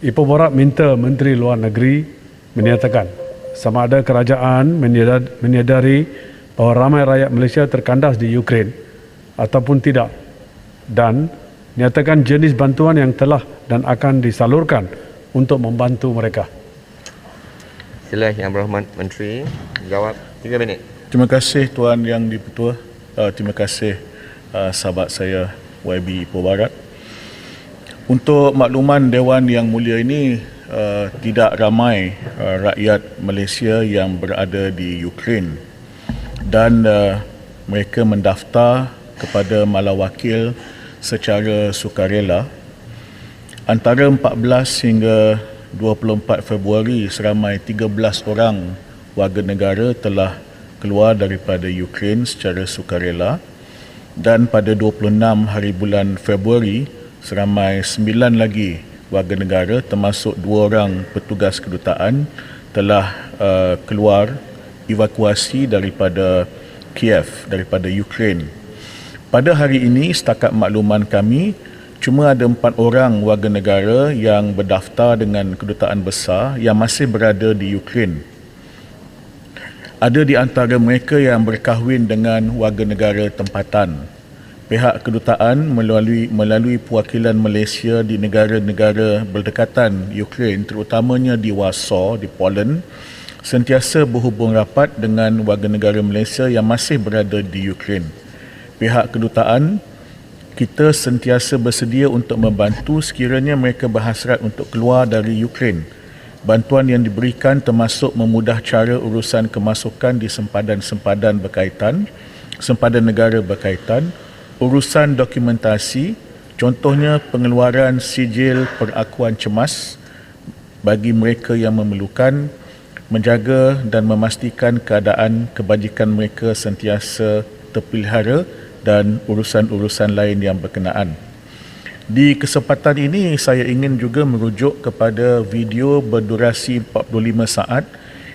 Ipoh Barat minta Menteri Luar Negeri menyatakan sama ada kerajaan menyadari bahawa ramai rakyat Malaysia terkandas di Ukraine ataupun tidak, dan nyatakan jenis bantuan yang telah dan akan disalurkan untuk membantu mereka. Sila Yang Berhormat Menteri jawab 3 minit. Terima kasih Tuan Yang Di-Pertua. Terima kasih sahabat saya YB Ipoh Barat. Untuk makluman Dewan Yang Mulia ini, tidak ramai rakyat Malaysia yang berada di Ukraine dan mereka mendaftar kepada Malawakil secara sukarela. Antara 14 hingga 24 Februari, seramai 13 orang warga negara telah keluar daripada Ukraine secara sukarela, dan pada 26 hari bulan Februari, seramai 9 lagi warga negara termasuk 2 orang petugas kedutaan telah keluar evakuasi daripada Kiev, daripada Ukraine. Pada hari ini, setakat makluman kami, cuma ada 4 orang warga negara yang berdaftar dengan kedutaan besar yang masih berada di Ukraine. Ada di antara mereka yang berkahwin dengan warga negara tempatan. Pihak kedutaan melalui perwakilan Malaysia di negara-negara berdekatan Ukraine, terutamanya di Warsaw, di Poland, sentiasa berhubung rapat dengan warga negara Malaysia yang masih berada di Ukraine. Pihak kedutaan kita sentiasa bersedia untuk membantu sekiranya mereka berhasrat untuk keluar dari Ukraine. Bantuan yang diberikan termasuk memudah cara urusan kemasukan di sempadan-sempadan berkaitan, sempadan negara berkaitan, urusan dokumentasi, contohnya pengeluaran sijil perakuan cemas bagi mereka yang memerlukan, menjaga dan memastikan keadaan kebajikan mereka sentiasa terpelihara, dan urusan-urusan lain yang berkenaan. Di kesempatan ini, saya ingin juga merujuk kepada video berdurasi 45 saat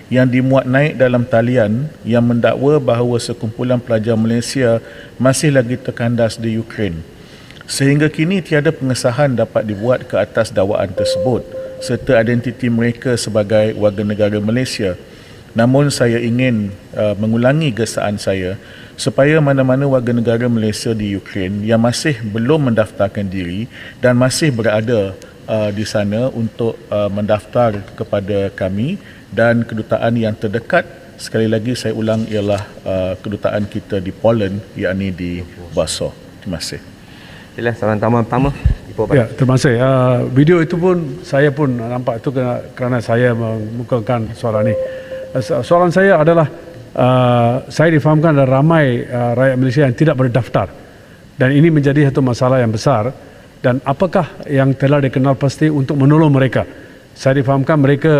yang dimuat naik dalam talian yang mendakwa bahawa sekumpulan pelajar Malaysia masih lagi terkandas di Ukraine. Sehingga kini tiada pengesahan dapat dibuat ke atas dakwaan tersebut serta identiti mereka sebagai warga negara Malaysia. Namun saya ingin mengulangi gesaan saya supaya mana-mana warga negara Malaysia di Ukraine yang masih belum mendaftarkan diri dan masih berada di sana untuk mendaftar kepada kami dan kedutaan yang terdekat, sekali lagi saya ulang, ialah kedutaan kita di Poland, yakni di Warsaw. Terima kasih. Sila soalan pertama. Ya, terima kasih. Video itu pun saya pun nampak itu kerana saya mengukakan soalan ini. Soalan saya adalah, saya difahamkan ada ramai rakyat Malaysia yang tidak berdaftar dan ini menjadi satu masalah yang besar, dan apakah yang telah dikenal pasti untuk menolong mereka? Saya difahamkan mereka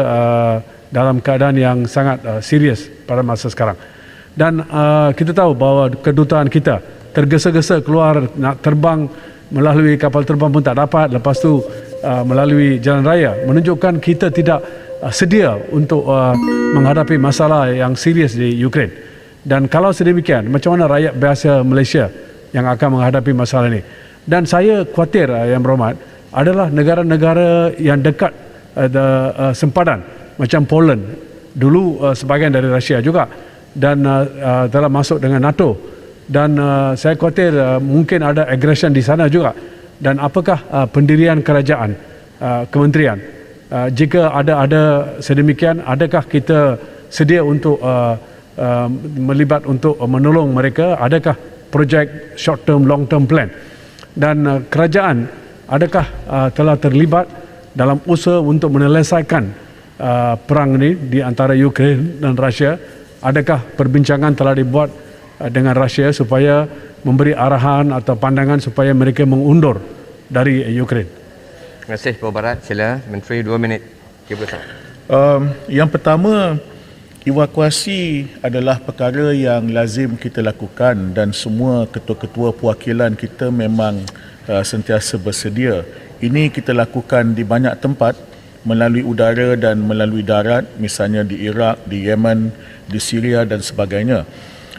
dalam keadaan yang sangat serius pada masa sekarang, dan kita tahu bahawa kedutaan kita tergesa-gesa keluar nak terbang melalui kapal terbang pun tak dapat, lepas tu melalui jalan raya, menunjukkan kita tidak sedia untuk menghadapi masalah yang serius di Ukraine. Dan kalau sedemikian, macam mana rakyat biasa Malaysia yang akan menghadapi masalah ini? Dan saya khawatir, Yang Berhormat, adalah negara-negara yang dekat sempadan macam Poland, dulu sebahagian dari Rusia juga, dan telah masuk dengan NATO, dan saya khawatir mungkin ada aggression di sana juga. Dan apakah pendirian kerajaan, kementerian, jika ada sedemikian, adakah kita sedia untuk melibat untuk menolong mereka? Adakah projek short term, long term plan? Dan kerajaan adakah telah terlibat dalam usaha untuk menyelesaikan perang ini di antara Ukraine dan Rusia? Adakah perbincangan telah dibuat dengan Rusia supaya memberi arahan atau pandangan supaya mereka mengundur dari Ukraine? Terima kasih Ipoh Barat. Sila Menteri 2 minit 31. Yang pertama, evakuasi adalah perkara yang lazim kita lakukan dan semua ketua-ketua perwakilan kita memang sentiasa bersedia. Ini kita lakukan di banyak tempat, melalui udara dan melalui darat, misalnya di Iraq, di Yemen, di Syria dan sebagainya.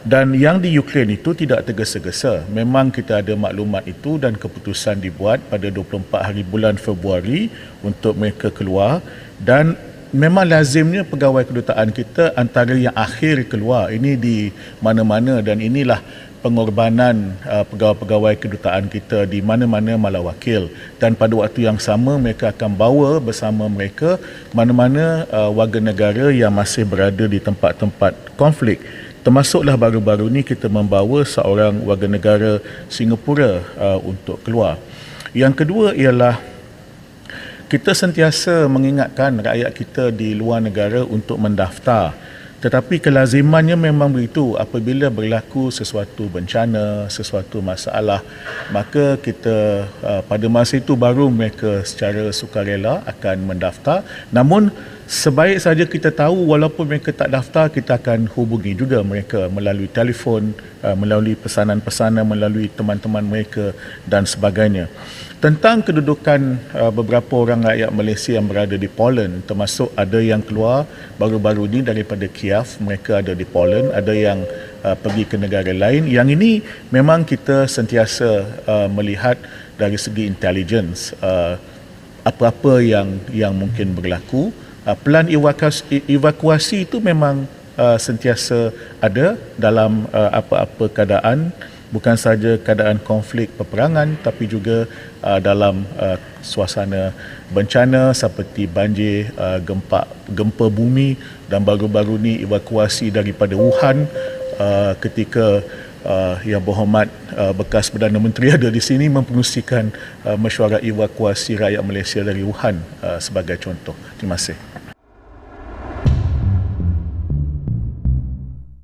Dan yang di Ukraine itu tidak tergesa-gesa. Memang kita ada maklumat itu dan keputusan dibuat pada 24 hari bulan Februari untuk mereka keluar, dan memang lazimnya pegawai kedutaan kita antara yang akhir keluar. Ini di mana-mana, dan inilah pengorbanan pegawai-pegawai kedutaan kita di mana-mana malawakil, dan pada waktu yang sama mereka akan bawa bersama mereka mana-mana warga negara yang masih berada di tempat-tempat konflik. Termasuklah baru-baru ni kita membawa seorang warga negara Singapura untuk keluar. Yang kedua ialah kita sentiasa mengingatkan rakyat kita di luar negara untuk mendaftar. Tetapi kelazimannya memang begitu, apabila berlaku sesuatu bencana, sesuatu masalah, maka kita pada masa itu baru mereka secara sukarela akan mendaftar. Namun sebaik saja kita tahu, walaupun mereka tak daftar, kita akan hubungi juga mereka melalui telefon, melalui pesanan-pesanan, melalui teman-teman mereka dan sebagainya. Tentang kedudukan beberapa orang rakyat Malaysia yang berada di Poland, termasuk ada yang keluar baru-baru ini daripada Kiev, mereka ada di Poland, ada yang pergi ke negara lain. Yang ini memang kita sentiasa melihat dari segi intelligence apa-apa yang mungkin berlaku. Pelan evakuasi itu memang sentiasa ada dalam apa-apa keadaan, bukan saja keadaan konflik peperangan, tapi juga dalam suasana bencana seperti banjir, gempa bumi, dan baru-baru ni evakuasi daripada Wuhan ketika Yang Berhormat bekas Perdana Menteri ada di sini mempengerusikan mesyuarat evakuasi rakyat Malaysia dari Wuhan sebagai contoh. Terima kasih.